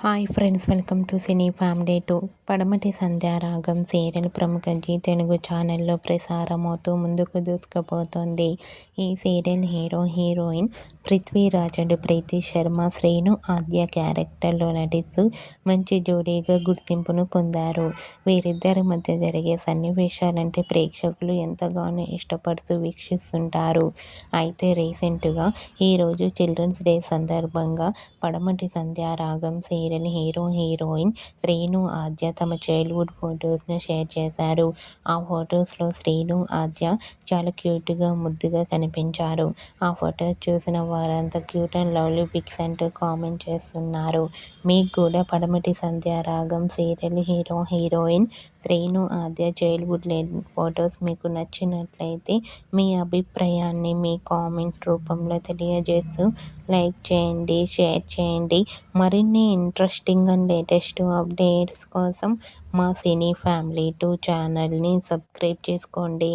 Hi friends, welcome to cine family 2. పడమటి Sandhyaragam serial ప్రముఖ G Telugu ఛానల్లో ప్రసారమవుతూ ముందుకు దూసుకుపోతోంది. ఈ సీరియల్ హీరోయిన్ పృథ్వీరాజ్ అండ్ ప్రీతి శర్మ, శ్రీను ఆద్య క్యారెక్టర్లో నటిస్తూ మంచి జోడీగా గుర్తింపును పొందారు. వీరిద్దరి మధ్య జరిగే సన్నివేశాలంటే ప్రేక్షకులు ఎంతగానో ఇష్టపడుతూ వీక్షిస్తుంటారు. అయితే రీసెంట్గా ఈరోజు చిల్డ్రన్స్ డే సందర్భంగా పడమటి సంధ్యారాగం సీరియల్ హీరోయిన్ శ్రీను ఆద్య తమ చైల్డ్హుడ్ ఫొటోస్ను షేర్ చేశారు. ఆ ఫొటోస్లో శ్రీను ఆద్య చాలా క్యూట్గా, ముద్దుగా కనిపించారు. ఆ ఫొటోస్ చూసిన వారంతా క్యూట్ అండ్ లవ్లీ పిక్స్ అంటూ కామెంట్ చేస్తున్నారు. మీకు కూడా పడమటి సంధ్యారాగం సీరియల్ హీరోయిన్ శ్రీను ఆద్య చైల్డ్హుడ్ ఫొటోస్ మీకు నచ్చినట్లయితే మీ అభిప్రాయాన్ని మీ కామెంట్ రూపంలో తెలియజేస్తూ లైక్ చేయండి, షేర్ చేయండి. మరిన్ని ఇంట్రెస్టింగ్ అండ్ లేటెస్ట్ అప్డేట్స్ కోసం మా సినీ ఫ్యామిలీ 2 ఛానల్ని సబ్స్క్రైబ్ చేసుకోండి.